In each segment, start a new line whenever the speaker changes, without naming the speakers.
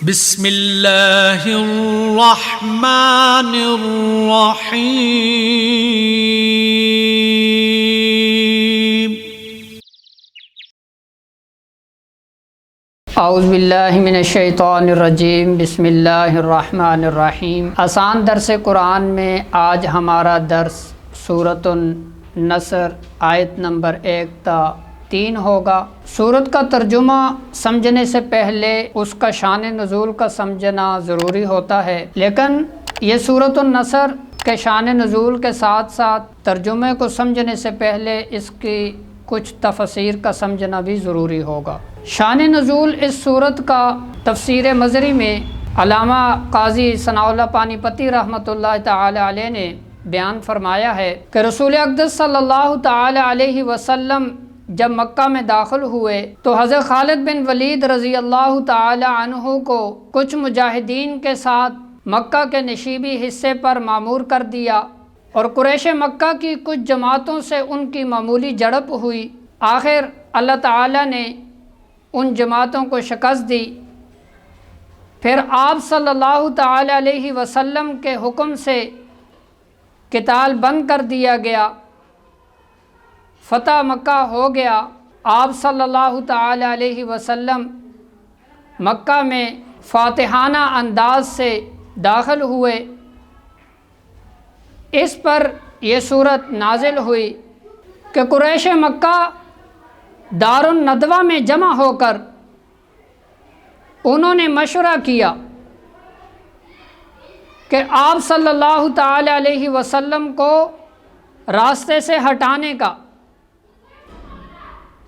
بسم اللہ الرحمن الرحیم۔
اعوذ باللہ من الشیطان الرجیم۔ بسم اللہ الرحمن الرحیم۔ آسان درس قرآن میں آج ہمارا درس سورۃ النصر آیت نمبر 1 تا 3 ہوگا۔ سورت کا ترجمہ سمجھنے سے پہلے اس کا شان نزول کا سمجھنا ضروری ہوتا ہے، لیکن یہ سورۃ النصر کے شان نزول کے ساتھ ساتھ ترجمے کو سمجھنے سے پہلے اس کی کچھ تفسیر کا سمجھنا بھی ضروری ہوگا۔ شان نزول اس سورت کا تفسیر مظری میں علامہ قاضی ثناء اللہ پانی پتی رحمۃ اللہ تعالی علیہ نے بیان فرمایا ہے کہ رسول اقدس صلی اللہ تعالی علیہ وسلم جب مکہ میں داخل ہوئے تو حضرت خالد بن ولید رضی اللہ تعالی عنہ کو کچھ مجاہدین کے ساتھ مکہ کے نشیبی حصے پر مامور کر دیا، اور قریش مکہ کی کچھ جماعتوں سے ان کی معمولی جھڑپ ہوئی۔ آخر اللہ تعالی نے ان جماعتوں کو شکست دی۔ پھر آپ صلی اللہ تعالی علیہ وسلم کے حکم سے قتال بند کر دیا گیا، فتح مکہ ہو گیا۔ آپ صلی اللہ تعالی علیہ وسلم مکہ میں فاتحانہ انداز سے داخل ہوئے۔ اس پر یہ صورت نازل ہوئی کہ قریش مکہ دار الندوہ میں جمع ہو کر انہوں نے مشورہ کیا کہ آپ صلی اللہ تعالی علیہ وسلم کو راستے سے ہٹانے کا،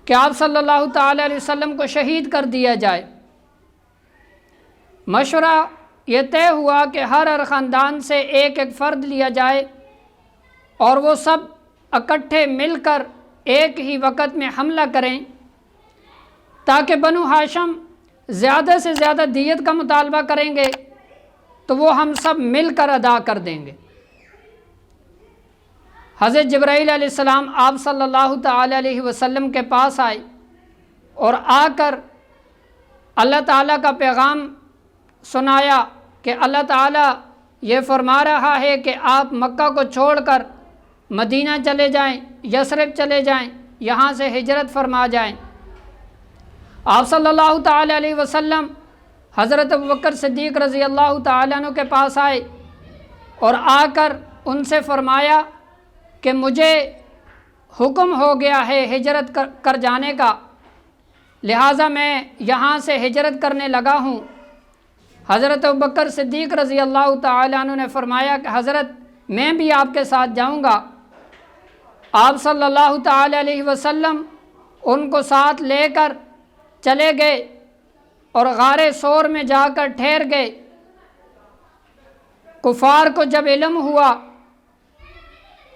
کہ آپ صلی اللہ تعالی علیہ وسلم کو شہید کر دیا جائے۔ مشورہ یہ طے ہوا کہ ہر خاندان سے ایک ایک فرد لیا جائے اور وہ سب اکٹھے مل کر ایک ہی وقت میں حملہ کریں، تاکہ بنو ہاشم زیادہ سے زیادہ دیت کا مطالبہ کریں گے تو وہ ہم سب مل کر ادا کر دیں گے۔ حضرت جبرائیل علیہ السلام آپ صلی اللہ تعالی علیہ وسلم کے پاس آئے اور آ کر اللہ تعالیٰ کا پیغام سنایا کہ اللہ تعالیٰ یہ فرما رہا ہے کہ آپ مکہ کو چھوڑ کر مدینہ چلے جائیں، یثرب چلے جائیں، یہاں سے ہجرت فرما جائیں۔ آپ صلی اللہ تعالی علیہ وسلم حضرت ابوبکر صدیق رضی اللہ تعالیٰ عنہ کے پاس آئے اور آ کر ان سے فرمایا کہ مجھے حکم ہو گیا ہے ہجرت کر جانے کا، لہٰذا میں یہاں سے ہجرت کرنے لگا ہوں۔ حضرت ابوبکر صدیق رضی اللہ تعالیٰ عنہ نے فرمایا کہ حضرت میں بھی آپ کے ساتھ جاؤں گا۔ آپ صلی اللہ تعالی علیہ وسلم ان کو ساتھ لے کر چلے گئے اور غار ثور میں جا کر ٹھہر گئے۔ کفار کو جب علم ہوا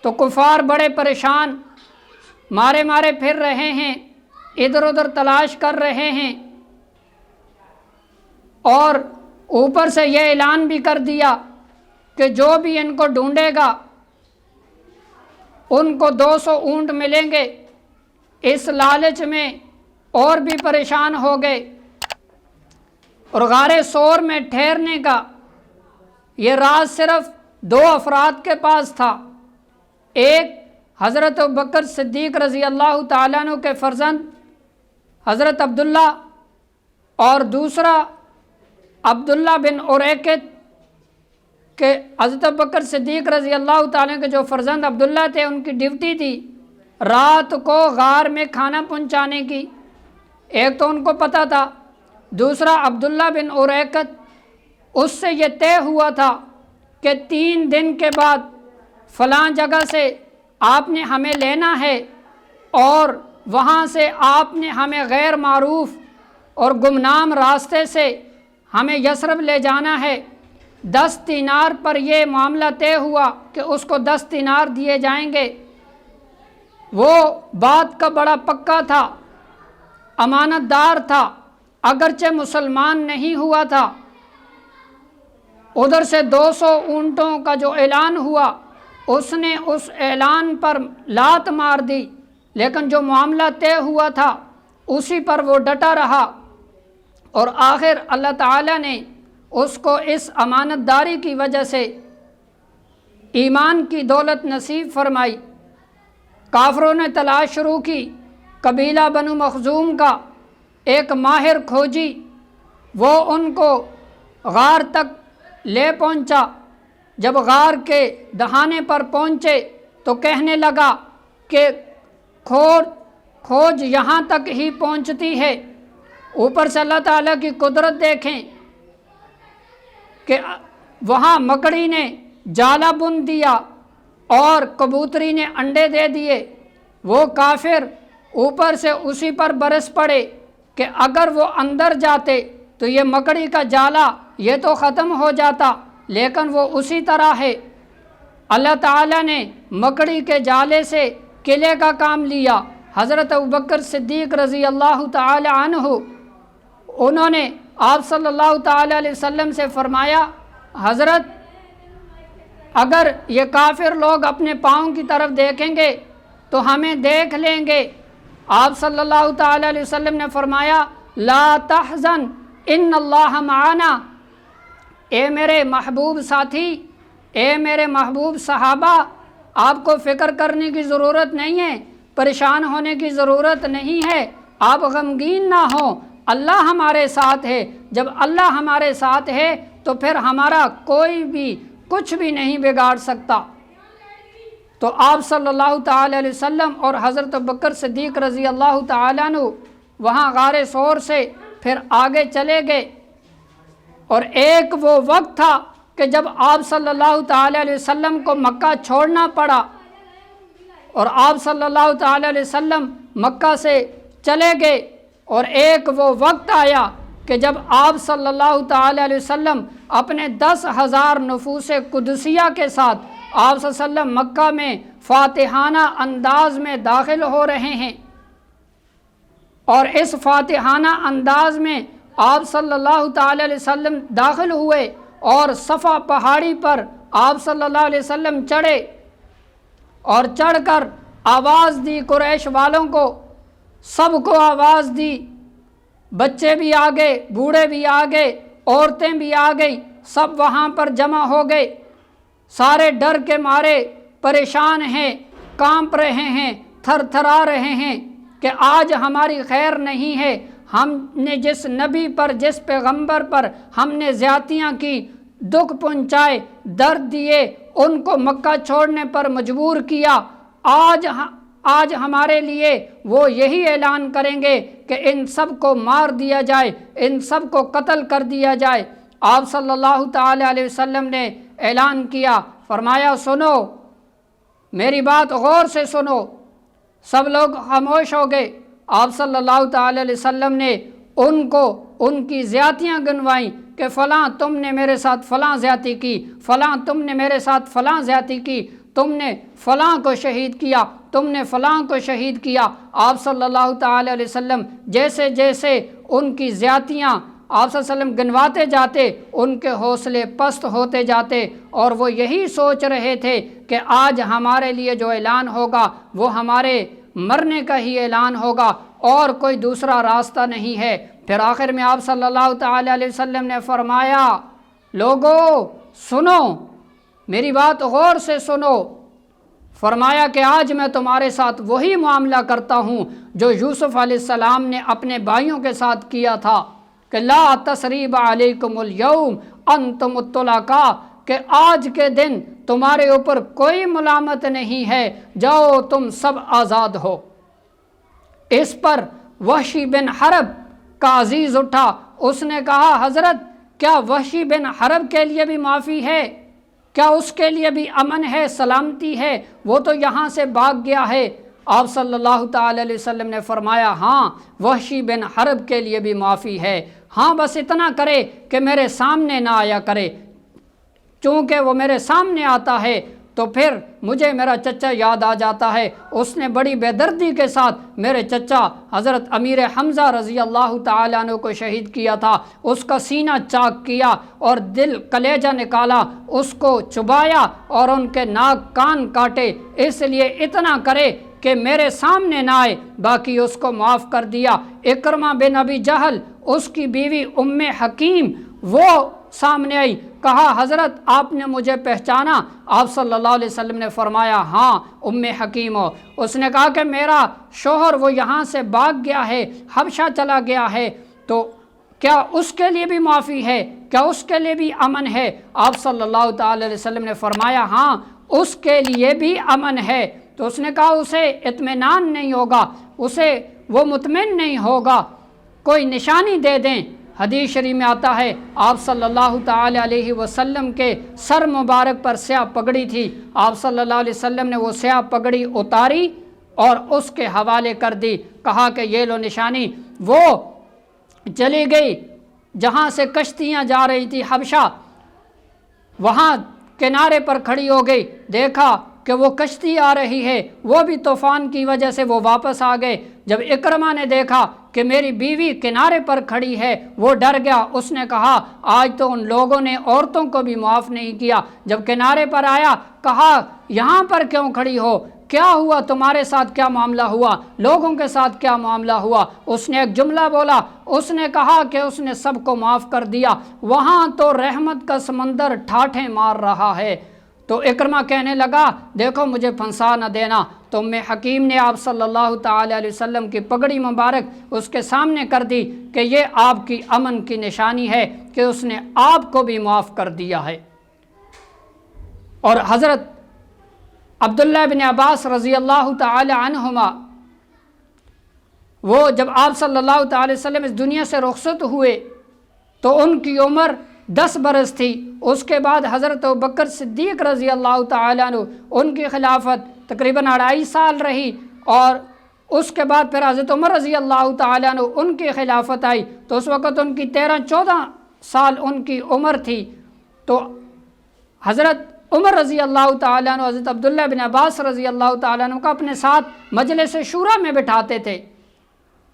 تو کفار بڑے پریشان مارے پھر رہے ہیں، ادھر ادھر تلاش کر رہے ہیں، اور اوپر سے یہ اعلان بھی کر دیا کہ جو بھی ان کو ڈھونڈے گا ان کو 200 اونٹ ملیں گے۔ اس لالچ میں اور بھی پریشان ہو گئے، اور غار ثور میں ٹھہرنے کا یہ راز صرف 2 افراد کے پاس تھا، ایک حضرت ابوبکر صدیق رضی اللہ تعالیٰ عنہ کے فرزند حضرت عبداللہ، اور دوسرا عبداللہ بن اریکت کہ حضرت ابوبکر صدیق رضی اللہ تعالیٰ کے جو فرزند عبداللہ تھے ان کی ڈیوٹی تھی رات کو غار میں کھانا پہنچانے کی۔ ایک تو ان کو پتہ تھا، دوسرا عبداللہ بن اریکت اس سے یہ طے ہوا تھا کہ 3 دن کے بعد فلاں جگہ سے آپ نے ہمیں لینا ہے، اور وہاں سے آپ نے ہمیں غیر معروف اور گمنام راستے سے ہمیں یثرب لے جانا ہے۔ 10 دینار پر یہ معاملہ طے ہوا کہ اس کو 10 دینار دیے جائیں گے۔ وہ بات کا بڑا پکا تھا، امانت دار تھا، اگرچہ مسلمان نہیں ہوا تھا۔ ادھر سے 200 اونٹوں کا جو اعلان ہوا اس نے اس اعلان پر لات مار دی، لیکن جو معاملہ طے ہوا تھا اسی پر وہ ڈٹا رہا۔ اور آخر اللہ تعالیٰ نے اس کو اس امانت داری کی وجہ سے ایمان کی دولت نصیب فرمائی۔ کافروں نے تلاش شروع کی، قبیلہ بنو مخزوم کا ایک ماہر کھوجی، وہ ان کو غار تک لے پہنچا۔ جب غار کے دہانے پر پہنچے تو کہنے لگا کہ کھوج یہاں تک ہی پہنچتی ہے۔ اوپر سے اللہ تعالیٰ کی قدرت دیکھیں کہ وہاں مکڑی نے جالا بن دیا اور کبوتری نے انڈے دے دیے۔ وہ کافر اوپر سے اسی پر برس پڑے کہ اگر وہ اندر جاتے تو یہ مکڑی کا جالا یہ تو ختم ہو جاتا، لیکن وہ اسی طرح ہے۔ اللہ تعالیٰ نے مکڑی کے جالے سے قلعے کا کام لیا۔ حضرت ابوبکر صدیق رضی اللہ تعالی عنہ انہوں نے آپ صلی اللہ تعالی علیہ وسلم سے فرمایا، حضرت اگر یہ کافر لوگ اپنے پاؤں کی طرف دیکھیں گے تو ہمیں دیکھ لیں گے۔ آپ صلی اللہ تعالی علیہ وسلم نے فرمایا، لا تحزن ان اللہ معنا، اے میرے محبوب ساتھی، اے میرے محبوب صحابہ، آپ کو فکر کرنے کی ضرورت نہیں ہے، پریشان ہونے کی ضرورت نہیں ہے، آپ غمگین نہ ہوں، اللہ ہمارے ساتھ ہے۔ جب اللہ ہمارے ساتھ ہے تو پھر ہمارا کوئی بھی کچھ بھی نہیں بگاڑ سکتا۔ تو آپ صلی اللہ تعالی علیہ وسلم اور حضرت ابوبکر صدیق رضی اللہ تعالیٰ عنہ وہاں غار ثور سے پھر آگے چلے گئے، اور ایک وہ وقت تھا کہ جب آپ صلی اللہ تعالی علیہ وسلم کو مکہ چھوڑنا پڑا، اور آپ صلی اللہ تعالی علیہ وسلم مکہ سے چلے گئے، اور ایک وہ وقت آیا کہ جب آپ صلی اللہ تعالی علیہ وسلم اپنے 10,000 نفوس قدسیہ کے ساتھ آپ صلی اللہ علیہ وسلم مکہ میں فاتحانہ انداز میں داخل ہو رہے ہیں، اور اس فاتحانہ انداز میں آپ صلی اللہ تعالی علیہ وسلم داخل ہوئے، اور صفا پہاڑی پر آپ صلی اللہ علیہ وسلم چڑھے، اور چڑھ کر آواز دی قریش والوں کو، سب کو آواز دی، بچے بھی آ گئے، بوڑھے بھی آ گئے، عورتیں بھی آ گئی، سب وہاں پر جمع ہو گئے، سارے ڈر کے مارے پریشان ہیں، کانپ رہے ہیں، تھر تھرا رہے ہیں کہ آج ہماری خیر نہیں ہے، ہم نے جس نبی پر، جس پیغمبر پر ہم نے زیادتیاں کی، دکھ پہنچائے، درد دیے، ان کو مکہ چھوڑنے پر مجبور کیا، آج ہمارے لیے وہ یہی اعلان کریں گے کہ ان سب کو مار دیا جائے، ان سب کو قتل کر دیا جائے۔ آپ صلی اللہ تعالی علیہ وسلم نے اعلان کیا، فرمایا سنو، میری بات غور سے سنو۔ سب لوگ خاموش ہو گئے۔ آپ صلی اللہ تعالی علیہ وسلم نے ان کو ان کی زیادتیاں گنوائیں کہ فلاں تم نے میرے ساتھ فلاں زیادتی کی، فلاں تم نے میرے ساتھ فلاں زیادتی کی، تم نے فلاں کو شہید کیا، تم نے فلاں کو شہید کیا۔ آپ صلی اللہ تعالی علیہ وسلم جیسے جیسے ان کی زیادتیاں آپ صلی اللہ علیہ وسلم گنواتے جاتے، ان کے حوصلے پست ہوتے جاتے، اور وہ یہی سوچ رہے تھے کہ آج ہمارے لیے جو اعلان ہوگا وہ ہمارے مرنے کا ہی اعلان ہوگا، اور کوئی دوسرا راستہ نہیں ہے۔ پھر آخر میں آپ صلی اللہ تعالی علیہ وسلم نے فرمایا، لوگو سنو، میری بات غور سے سنو۔ فرمایا کہ آج میں تمہارے ساتھ وہی معاملہ کرتا ہوں جو یوسف علیہ السلام نے اپنے بھائیوں کے ساتھ کیا تھا کہ لا تثریب علیکم الیوم انتم الطلقاء، کہ آج کے دن تمہارے اوپر کوئی ملامت نہیں ہے، جاؤ تم سب آزاد ہو۔ اس پر وحشی بن حرب کا عزیز اٹھا، اس نے کہا حضرت کیا وحشی بن حرب کے لیے بھی معافی ہے؟ کیا اس کے لیے بھی امن ہے، سلامتی ہے؟ وہ تو یہاں سے بھاگ گیا ہے۔ آپ صلی اللہ تعالی علیہ وسلم نے فرمایا ہاں، وحشی بن حرب کے لیے بھی معافی ہے، ہاں بس اتنا کرے کہ میرے سامنے نہ آیا کرے، چونکہ وہ میرے سامنے آتا ہے تو پھر مجھے میرا چچا یاد آ جاتا ہے، اس نے بڑی بے دردی کے ساتھ میرے چچا حضرت امیر حمزہ رضی اللہ تعالیٰ عنہ کو شہید کیا تھا، اس کا سینہ چاک کیا اور دل کلیجہ نکالا، اس کو چبایا اور ان کے ناک کان کاٹے، اس لیے اتنا کرے کہ میرے سامنے نہ آئے، باقی اس کو معاف کر دیا۔ اکرمہ بن ابی جہل، اس کی بیوی ام حکیم، وہ سامنے آئی، کہا حضرت آپ نے مجھے پہچانا؟ آپ صلی اللہ علیہ وسلم نے فرمایا ہاں ام حکیم ہو۔ اس نے کہا کہ میرا شوہر وہ یہاں سے بھاگ گیا ہے، حبشہ چلا گیا ہے، تو کیا اس کے لیے بھی معافی ہے؟ کیا اس کے لیے بھی امن ہے؟ آپ صلی اللہ تعالی علیہ وسلم نے فرمایا ہاں اس کے لیے بھی امن ہے۔ تو اس نے کہا اسے اطمینان نہیں ہوگا، اسے وہ مطمئن نہیں ہوگا، کوئی نشانی دے دیں۔ حدیث شریف میں آتا ہے آپ صلی اللہ تعالی علیہ وسلم کے سر مبارک پر سیاہ پگڑی تھی، آپ صلی اللہ علیہ وسلم نے وہ سیاہ پگڑی اتاری اور اس کے حوالے کر دی، کہا کہ یہ لو نشانی۔ وہ چلی گئی جہاں سے کشتیاں جا رہی تھی حبشہ، وہاں کنارے پر کھڑی ہو گئی، دیکھا کہ وہ کشتی آ رہی ہے، وہ بھی طوفان کی وجہ سے وہ واپس آ گئے۔ جب اکرمہ نے دیکھا کہ میری بیوی کنارے پر کھڑی ہے، وہ ڈر گیا، اس نے کہا آج تو ان لوگوں نے عورتوں کو بھی معاف نہیں کیا۔ جب کنارے پر آیا، کہا یہاں پر کیوں کھڑی ہو؟ کیا ہوا؟ تمہارے ساتھ کیا معاملہ ہوا؟ لوگوں کے ساتھ کیا معاملہ ہوا؟ اس نے ایک جملہ بولا، اس نے کہا کہ اس نے سب کو معاف کر دیا، وہاں تو رحمت کا سمندر ٹھاٹھیں مار رہا ہے۔ تو اکرمہ کہنے لگا دیکھو مجھے پھنسا نہ دینا۔ تو ام حکیم نے آپ صلی اللہ تعالی علیہ وسلم کی پگڑی مبارک اس کے سامنے کر دی کہ یہ آپ کی امن کی نشانی ہے کہ اس نے آپ کو بھی معاف کر دیا ہے۔ اور حضرت عبداللہ بن عباس رضی اللہ تعالی عنہما، وہ جب آپ صلی اللہ تعالی وسلم اس دنیا سے رخصت ہوئے تو ان کی عمر 10 برس تھی۔ اس کے بعد حضرت ابوبکر صدیق رضی اللہ تعالیٰ عنہ، ان کی خلافت تقریباً 2.5 سال رہی، اور اس کے بعد پھر حضرت عمر رضی اللہ تعالیٰ عنہ ان کی خلافت آئی، تو اس وقت ان کی 13-14 سال ان کی عمر تھی۔ تو حضرت عمر رضی اللہ تعالیٰ عنہ حضرت عبداللہ بن عباس رضی اللہ تعالیٰ عنہ کو اپنے ساتھ مجلس شورا میں بٹھاتے تھے۔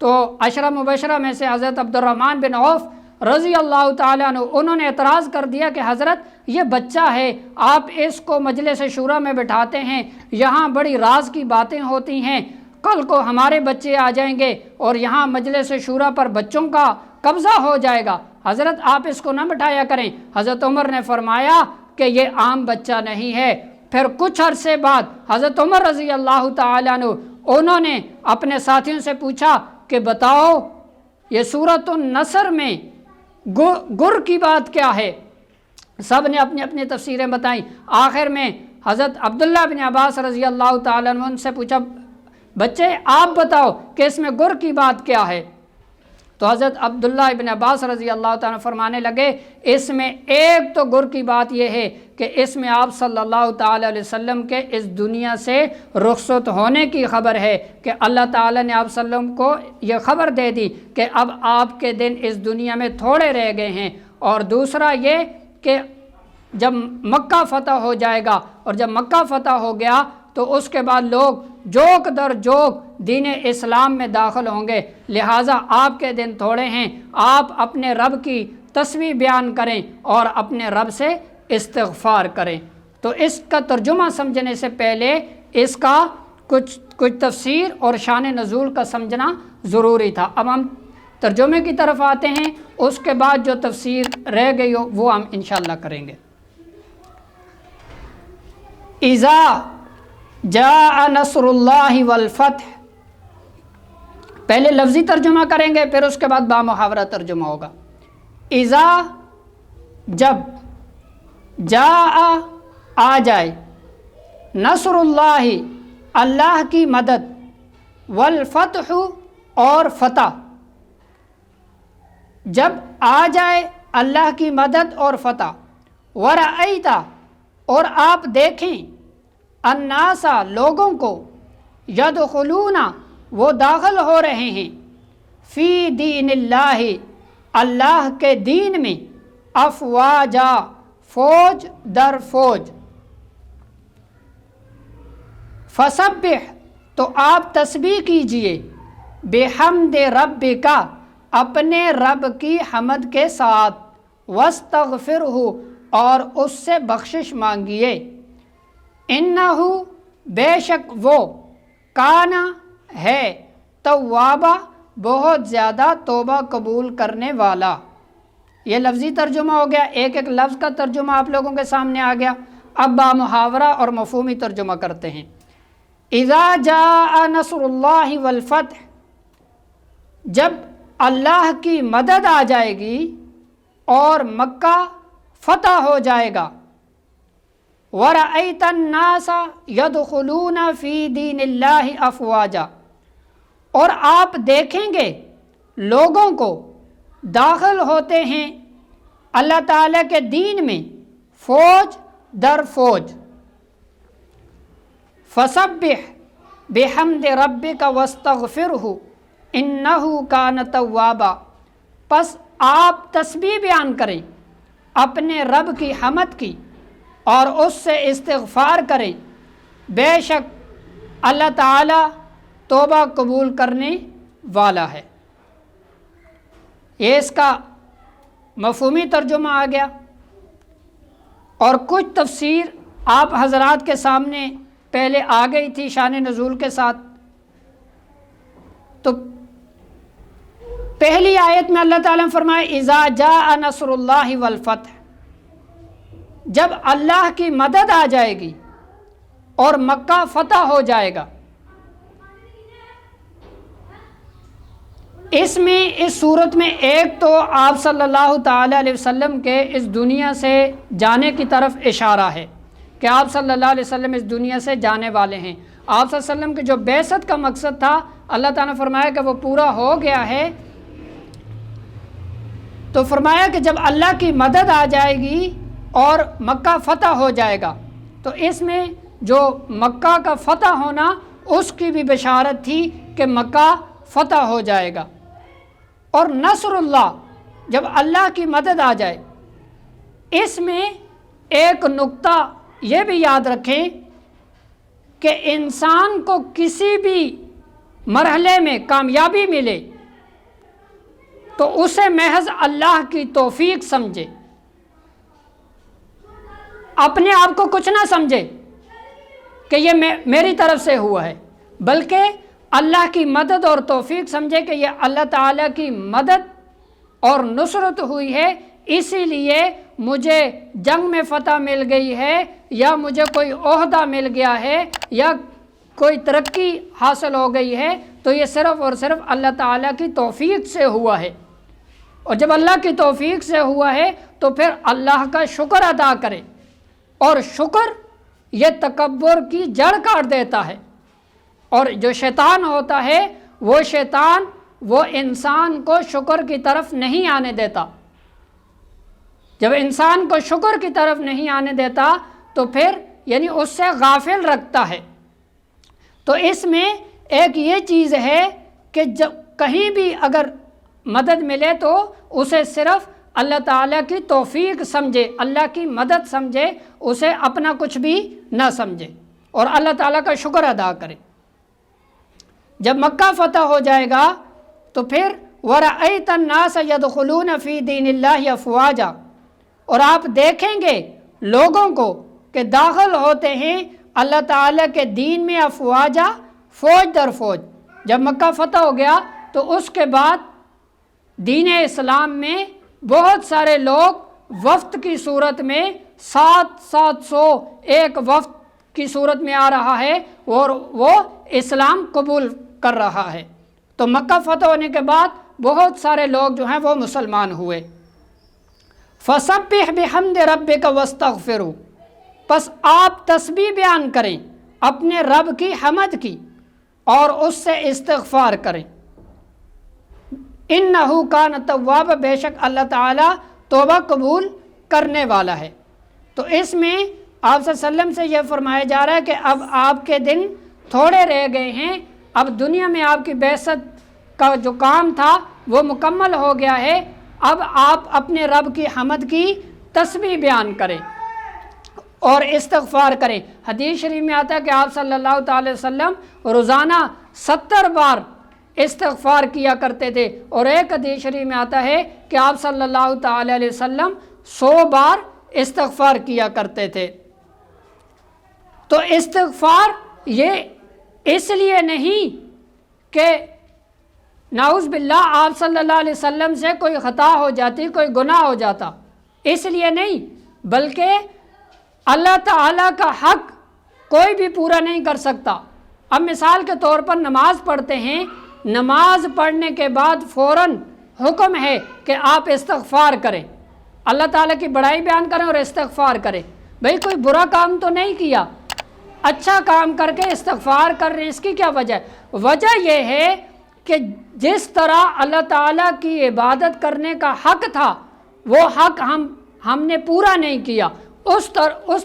تو عشرہ مبشرہ میں سے حضرت عبدالرحمن بن عوف رضی اللہ تعالیٰ عنہ، انہوں نے اعتراض کر دیا کہ حضرت یہ بچہ ہے، آپ اس کو مجلس شورا میں بٹھاتے ہیں، یہاں بڑی راز کی باتیں ہوتی ہیں، کل کو ہمارے بچے آ جائیں گے اور یہاں مجلس شورا پر بچوں کا قبضہ ہو جائے گا، حضرت آپ اس کو نہ بٹھایا کریں۔ حضرت عمر نے فرمایا کہ یہ عام بچہ نہیں ہے۔ پھر کچھ عرصے بعد حضرت عمر رضی اللہ تعالیٰ عنہ، انہوں نے اپنے ساتھیوں سے پوچھا کہ بتاؤ یہ سورۃ النصر میں گر کی بات کیا ہے؟ سب نے اپنی اپنی تفسیریں بتائیں۔ آخر میں حضرت عبداللہ بن عباس رضی اللہ تعالیٰ عنہ سے پوچھا بچے آپ بتاؤ کہ اس میں گر کی بات کیا ہے؟ تو حضرت عبداللہ بن عباس رضی اللہ تعالیٰ فرمانے لگے اس میں ایک تو گر کی بات یہ ہے کہ اس میں آپ صلی اللہ تعالیٰ علیہ وسلم کے اس دنیا سے رخصت ہونے کی خبر ہے، کہ اللہ تعالیٰ نے آپ صلی اللہ علیہ وسلم کو یہ خبر دے دی کہ اب آپ کے دن اس دنیا میں تھوڑے رہ گئے ہیں۔ اور دوسرا یہ کہ جب مکہ فتح ہو جائے گا، اور جب مکہ فتح ہو گیا تو اس کے بعد لوگ جوک در جوک دین اسلام میں داخل ہوں گے، لہٰذا آپ کے دن تھوڑے ہیں، آپ اپنے رب کی تسبیح بیان کریں اور اپنے رب سے استغفار کریں۔ تو اس کا ترجمہ سمجھنے سے پہلے اس کا کچھ تفسیر اور شان نزول کا سمجھنا ضروری تھا۔ اب ہم ترجمے کی طرف آتے ہیں، اس کے بعد جو تفسیر رہ گئی ہو وہ ہم انشاءاللہ کریں گے۔ اذا جاء نصر اللہ والفتح، پہلے لفظی ترجمہ کریں گے، پھر اس کے بعد بامحاورہ ترجمہ ہوگا۔ اذا جب، جاء آ جائے، نصر اللہ اللہ کی مدد، والفتح اور فتح، جب آ جائے اللہ کی مدد اور فتح، ورأیت اور آپ دیکھیں، الناس لوگوں کو، یدخلون وہ داخل ہو رہے ہیں، فی دین اللہ اللہ کے دین میں، افواجا فوج در فوج، فسبح تو آپ تسبیح کیجئے، بحمد ربک اپنے رب کی حمد کے ساتھ، واستغفرہ اور اس سے بخشش مانگیے، انہ بے شک وہ، کانا ہے توابا بہت زیادہ توبہ قبول کرنے والا۔ یہ لفظی ترجمہ ہو گیا، ایک ایک لفظ کا ترجمہ آپ لوگوں کے سامنے آ گیا۔ اب با محاورہ اور مفہومی ترجمہ کرتے ہیں۔ اذا جاء نصر اللہ والفتح، جب اللہ کی مدد آ جائے گی اور مکہ فتح ہو جائے گا۔ وَرَأَيْتَ النَّاسَ يَدْخُلُونَ فِي دِينِ اللَّهِ أَفْوَاجًا، اور آپ دیکھیں گے لوگوں کو داخل ہوتے ہیں اللہ تعالیٰ کے دین میں فوج در فوج۔ فَسَبِّحْ بِحَمْدِ رَبِّكَ وَاسْتَغْفِرْهُ إِنَّهُ كَانَ تَوَّابًا، پس آپ تسبیح بیان کریں اپنے رب کی حمد کی اور اس سے استغفار کریں، بے شک اللہ تعالیٰ توبہ قبول کرنے والا ہے۔ یہ اس کا مفہومی ترجمہ آ گیا، اور کچھ تفسیر آپ حضرات کے سامنے پہلے آ گئی تھی شان نزول کے ساتھ۔ تو پہلی آیت میں اللہ تعالیٰ نے فرمایا اذا جاء نصر اللہ والفتح، جب اللہ کی مدد آ جائے گی اور مکہ فتح ہو جائے گا۔ اس میں اس صورت میں ایک تو آپ صلی اللہ تعالیٰ علیہ وسلم کے اس دنیا سے جانے کی طرف اشارہ ہے کہ آپ صلی اللہ علیہ وسلم اس دنیا سے جانے والے ہیں۔ آپ صلی اللہ علیہ وسلم کے جو بعثت کا مقصد تھا اللہ تعالیٰ نے فرمایا کہ وہ پورا ہو گیا ہے۔ تو فرمایا کہ جب اللہ کی مدد آ جائے گی اور مکہ فتح ہو جائے گا، تو اس میں جو مکہ کا فتح ہونا اس کی بھی بشارت تھی کہ مکہ فتح ہو جائے گا۔ اور نصر اللہ، جب اللہ کی مدد آ جائے، اس میں ایک نقطہ یہ بھی یاد رکھیں کہ انسان کو کسی بھی مرحلے میں کامیابی ملے تو اسے محض اللہ کی توفیق سمجھے، اپنے آپ کو کچھ نہ سمجھے کہ یہ میری طرف سے ہوا ہے، بلکہ اللہ کی مدد اور توفیق سمجھے کہ یہ اللہ تعالیٰ کی مدد اور نصرت ہوئی ہے، اسی لیے مجھے جنگ میں فتح مل گئی ہے، یا مجھے کوئی عہدہ مل گیا ہے، یا کوئی ترقی حاصل ہو گئی ہے، تو یہ صرف اور صرف اللہ تعالیٰ کی توفیق سے ہوا ہے۔ اور جب اللہ کی توفیق سے ہوا ہے تو پھر اللہ کا شکر ادا کرے، اور شکر یہ تکبر کی جڑ کاٹ دیتا ہے۔ اور جو شیطان ہوتا ہے وہ شیطان وہ انسان کو شکر کی طرف نہیں آنے دیتا۔ جب انسان کو شکر کی طرف نہیں آنے دیتا تو پھر یعنی اس سے غافل رکھتا ہے۔ تو اس میں ایک یہ چیز ہے کہ جب کہیں بھی اگر مدد ملے تو اسے صرف اللہ تعالیٰ کی توفیق سمجھے، اللہ کی مدد سمجھے، اسے اپنا کچھ بھی نہ سمجھے، اور اللہ تعالیٰ کا شکر ادا کرے۔ جب مکہ فتح ہو جائے گا تو پھر وَرَأَيْتَ النَّاسَ يَدْخُلُونَ فِي دِينِ اللَّهِ أَفْوَاجًا، اور آپ دیکھیں گے لوگوں کو کہ داخل ہوتے ہیں اللہ تعالیٰ کے دین میں افواجا، فوج در فوج۔ جب مکہ فتح ہو گیا تو اس کے بعد دین اسلام میں بہت سارے لوگ وفد کی صورت میں 700 ایک وفد کی صورت میں آ رہا ہے اور وہ اسلام قبول کر رہا ہے۔ تو مکہ فتح ہونے کے بعد بہت سارے لوگ جو ہیں وہ مسلمان ہوئے۔ فَسَبِّحْ بِحَمْدِ رَبِّكَ وَاسْتَغْفِرْهُ، پس آپ تسبیح بیان کریں اپنے رب کی حمد کی اور اس سے استغفار کریں۔ اِنَّهُ كَانَ تَوَّابًا، بے شک اللہ تعالیٰ توبہ قبول کرنے والا ہے۔ تو اس میں آپ صلی اللہ علیہ وسلم سے یہ فرمایا جا رہا ہے کہ اب آپ کے دن تھوڑے رہ گئے ہیں، اب دنیا میں آپ کی بعثت کا جو کام تھا وہ مکمل ہو گیا ہے، اب آپ اپنے رب کی حمد کی تسبیح بیان کریں اور استغفار کریں۔ حدیث شریف میں آتا ہے کہ آپ صلی اللہ تعالی وسلم روزانہ 70 بار استغفار کیا کرتے تھے، اور ایک حدیث شریف میں آتا ہے کہ آپ صلی اللہ تعالی علیہ وسلم 100 بار استغفار کیا کرتے تھے۔ تو استغفار یہ اس لیے نہیں کہ نعوذ باللہ آپ صلی اللہ علیہ وسلم سے کوئی خطا ہو جاتی، کوئی گناہ ہو جاتا، اس لیے نہیں، بلکہ اللہ تعالیٰ کا حق کوئی بھی پورا نہیں کر سکتا۔ اب مثال کے طور پر نماز پڑھتے ہیں، نماز پڑھنے کے بعد فوراً حکم ہے کہ آپ استغفار کریں، اللہ تعالیٰ کی بڑائی بیان کریں اور استغفار کریں۔ بھئی کوئی برا کام تو نہیں کیا، اچھا کام کر کے استغفار کر رہے ہیں، اس کی کیا وجہ ہے؟ وجہ یہ ہے کہ جس طرح اللہ تعالیٰ کی عبادت کرنے کا حق تھا، وہ حق ہم نے پورا نہیں کیا، اس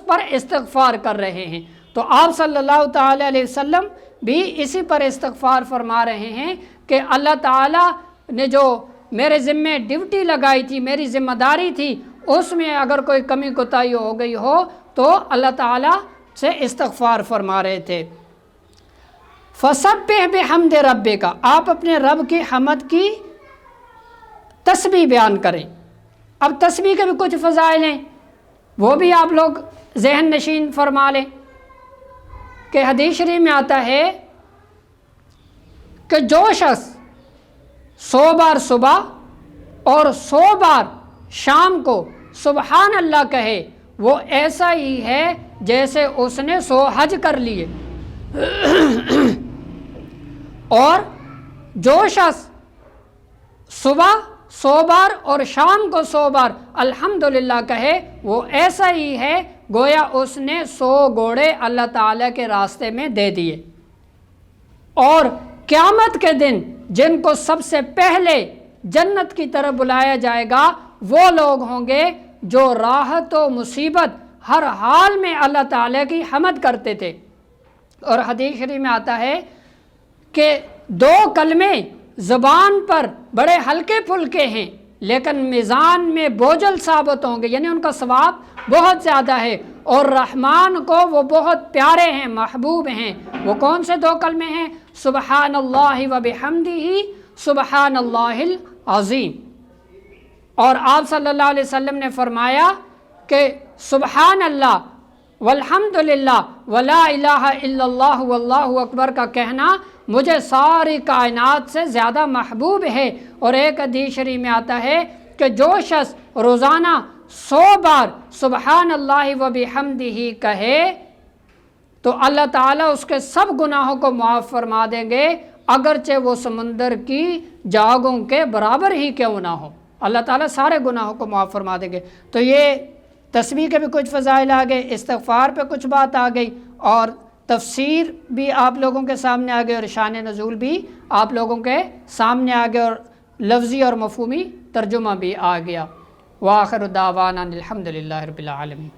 پر استغفار کر رہے ہیں۔ تو آپ صلی اللہ تعالیٰ علیہ وسلم بھی اسی پر استغفار فرما رہے ہیں کہ اللہ تعالیٰ نے جو میرے ذمے ڈیوٹی لگائی تھی، میری ذمہ داری تھی، اس میں اگر کوئی کمی کوتاہی ہو گئی ہو تو اللہ تعالیٰ سے استغفار فرما رہے تھے۔ فَسَبِّحْ بِحَمْدِ رَبِّكَ، آپ اپنے رب کی حمد کی تسبیح بیان کریں۔ اب تسبیح کے بھی کچھ فضائل ہیں، وہ بھی آپ لوگ ذہن نشین فرما لیں کہ حدیث شریف میں آتا ہے کہ جو شخص 100 بار صبح اور 100 بار شام کو سبحان اللہ کہے، وہ ایسا ہی ہے جیسے اس نے 100 حج کر لیے۔ اور جو شخص صبح 100 بار اور شام کو 100 بار الحمدللہ کہے، وہ ایسا ہی ہے گویا اس نے 100 گھوڑے اللہ تعالیٰ کے راستے میں دے دیے۔ اور قیامت کے دن جن کو سب سے پہلے جنت کی طرف بلایا جائے گا، وہ لوگ ہوں گے جو راحت و مصیبت ہر حال میں اللہ تعالیٰ کی حمد کرتے تھے۔ اور حدیث شریف میں آتا ہے کہ 2 کلمے زبان پر بڑے ہلکے پھلکے ہیں لیکن میزان میں بوجھل ثابت ہوں گے، یعنی ان کا ثواب بہت زیادہ ہے، اور رحمان کو وہ بہت پیارے ہیں، محبوب ہیں۔ وہ کون سے 2 کلمے ہیں؟ سبحان اللہ و بحمدہ سبحان اللہ العظیم۔ اور آپ صلی اللہ علیہ وسلم نے فرمایا کہ سبحان اللہ والحمدللہ ولا الہ الا اللہ واللہ اکبر کا کہنا مجھے ساری کائنات سے زیادہ محبوب ہے۔ اور ایک حدیث شریف میں آتا ہے کہ جو شخص روزانہ 100 بار سبحان اللہ و بحمدہ کہے تو اللہ تعالیٰ اس کے سب گناہوں کو معاف فرما دیں گے، اگرچہ وہ سمندر کی جاگوں کے برابر ہی کیوں نہ ہو، اللہ تعالیٰ سارے گناہوں کو معاف فرما دیں گے۔ تو یہ تسبیح کے بھی کچھ فضائل آ گئے، استغفار پہ کچھ بات آ گئی، اور تفسیر بھی آپ لوگوں کے سامنے آ گئی، اور شان نزول بھی آپ لوگوں کے سامنے آ گئے، اور لفظی اور مفہومی ترجمہ بھی آ گیا۔ وآخر دعوانا الحمدللہ رب العالمین۔